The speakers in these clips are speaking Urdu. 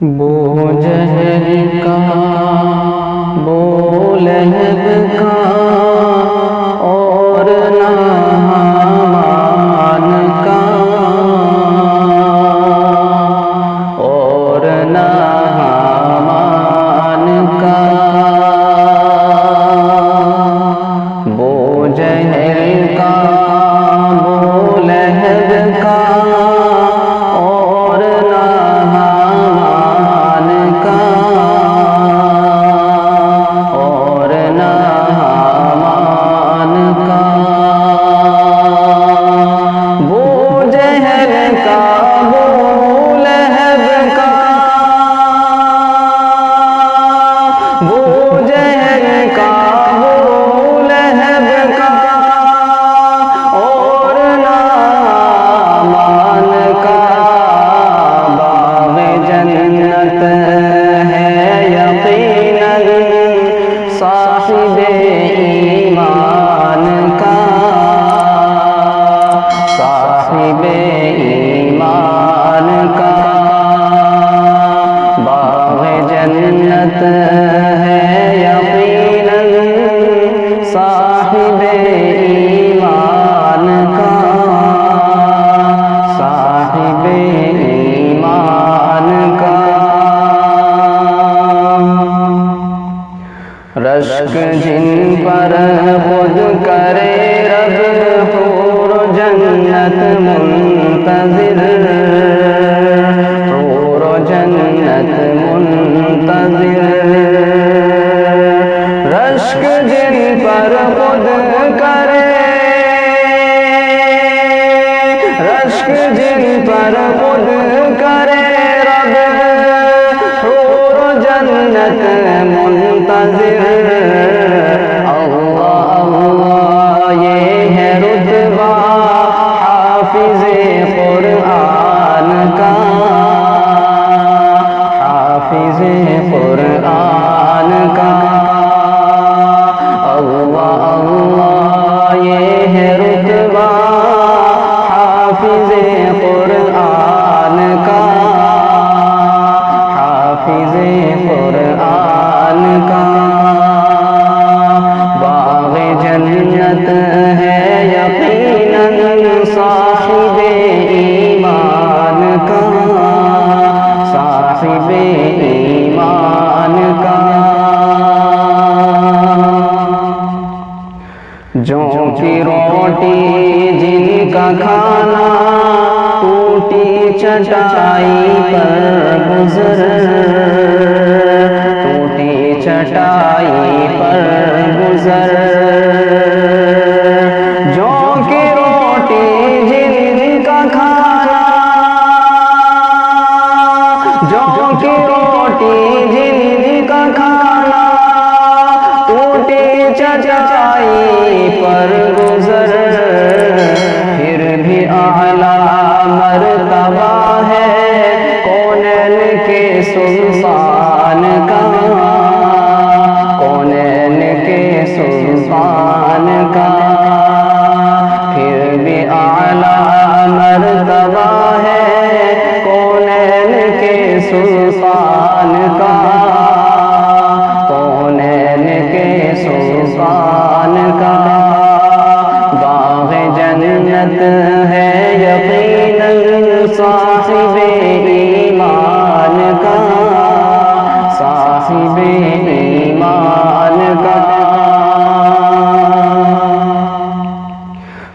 بو جہل کا، بو لہب کا، اور نہ حامان کا، اور نہ حامان کا۔ بو جہل کا، بو لہب کا، اور نہ حامان کا، اور نہ حامان کا۔ بو جہل کا، بو لہب کا، بو جہل کا، بو لہب کا، اور نہ حامان کا۔ باغ جنت ہے یقیناً صاحب ایمان کا، صاحب ایمان کا۔ باغ جنت ہے یقیناً صاحب ایمان کا، صاحب ایمان کا۔ رشک جن پر خود کرے رب، حور جنت منتظر، حور جنت منتظر۔ رشک جن پر خود کرے، رشک جن پر خود کرے رب، حور جنت منتظر۔ اللہ اللہ یہ ہے رتبہ حافظ قرآن کا، حافظ قرآن کا۔ اللہ اللہ یہ ہے رتبہ حافظ قرآن کا، حافظ قرآن کا۔ باغ جنت ہے یقیناً صاحب ایمان کا، صاحب ایمان کا۔ جو کی روٹی جن کا کھانا، ٹوٹی چٹائی پر گزر، ٹوٹی چٹائی پر گزر۔ جو کی روٹی جن کا کھانا، جو کی روٹی جن کا کھانا، ٹوٹی چٹائی پر گزر۔ پھر بھی اعلیٰ مرتبہ ہے کونین کے سلطان کا، کونین کے سلطان کا۔ پھر بھی اعلیٰ مرتبہ ہے کونین کے سلطان کا، کونین کے سلطان کا۔ باغ جنت ہے یقیناً صاحب ایمان کا، صاحب ایمان کا۔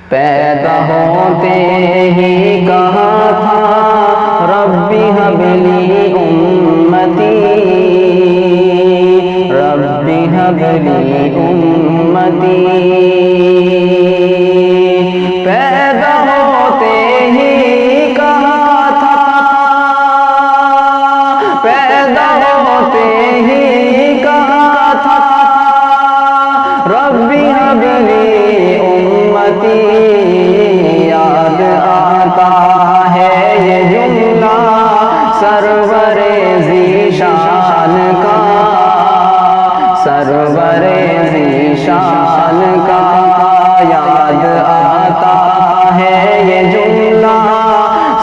پیدا ہوتے ہی کہا تھا ربی حب لی امتی، ربی حب لی امتی۔ پیدا ہوتے ہی کہا تھا، پیدا ہوتے ہی کہا تھا ربی حب لی امتی۔ یاد آتا ہے یہ جملہ سرور ذیشان کا، سرور ذیشان کا۔ یاد آتا ہے یہ جملہ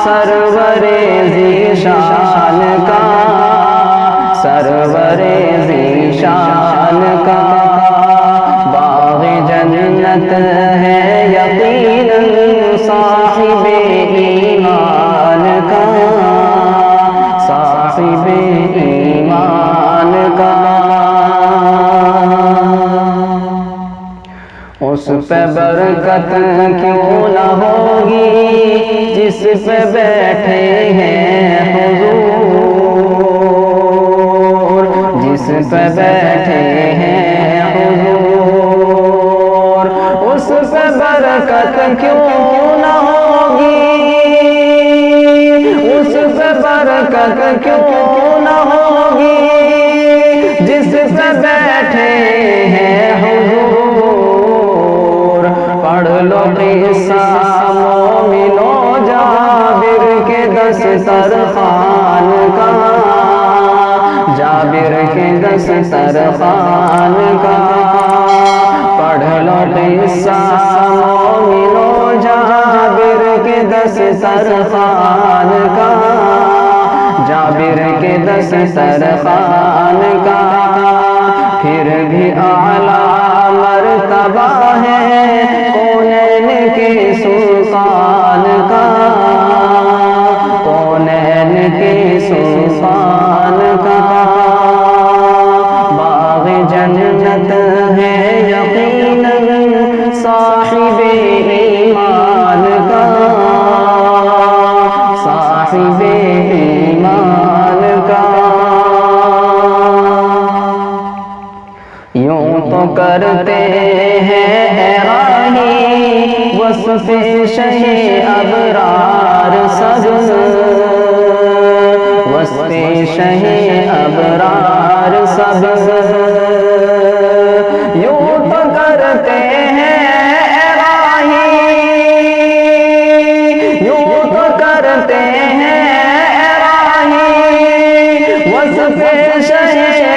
سرور ذیشان کا، پہ برکت کیوں نہ ہوگی جس پہ بیٹھے ہیں حضور، جس پہ بیٹھے ہیں حضور، اس پہ برکت کیوں نہ ہوگی، اس پہ برکت کیوں نہ ہوگی جس پہ بیٹھے ہیں حضور۔ پڑھ لو قصہ مومنو جابر کے دسترخوان کا، جابر کے دسترخوان کا۔ پڑھ لو قصہ مومنو جابر کے دسترخوان کا، جابر کے دسترخوان کا۔ پھر بھی اعلیٰ مرتبہ ہے کونین کے سلطان کا، کونین کے سلطان کا۔ باغ جنت ہے یقیناً صاحب ایمان کا، صاحب ایمان کا۔ یوں تو کرتے ہیں راہی وصف شہ ابرار سب، وصف شہ ابرار سب۔ یوں تو کرتے ہیں راہی، یوں تو کرتے ہیں راہی وصف شہ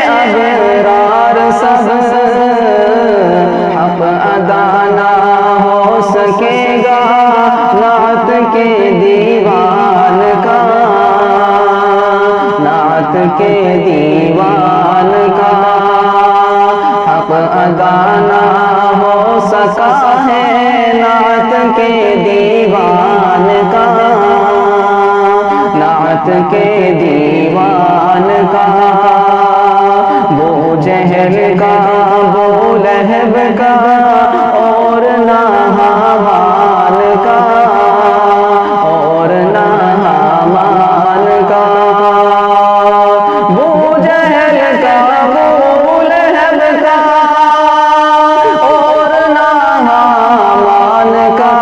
ابرار سب۔ حق ادا نہ ہو سکے گا نعت کے دیوان کا، نعت کے دیوان کا۔ حق ادا نہ ہو سکا ہے نعت کے دیوان کا، نعت کے دیوان کا۔ وہ جہل کا، وہ لہب کا، اور نہ حامان کا، اور نہ حامان کا۔ وہ جہل کا، وہ لہب کا، اور نہ حامان کا۔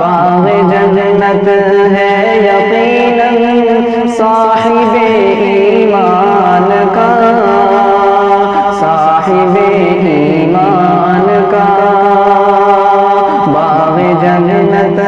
باغ جنت ہے یقیناً صاحب ایمان کا، صاحب ایمان کا۔ باغ جنت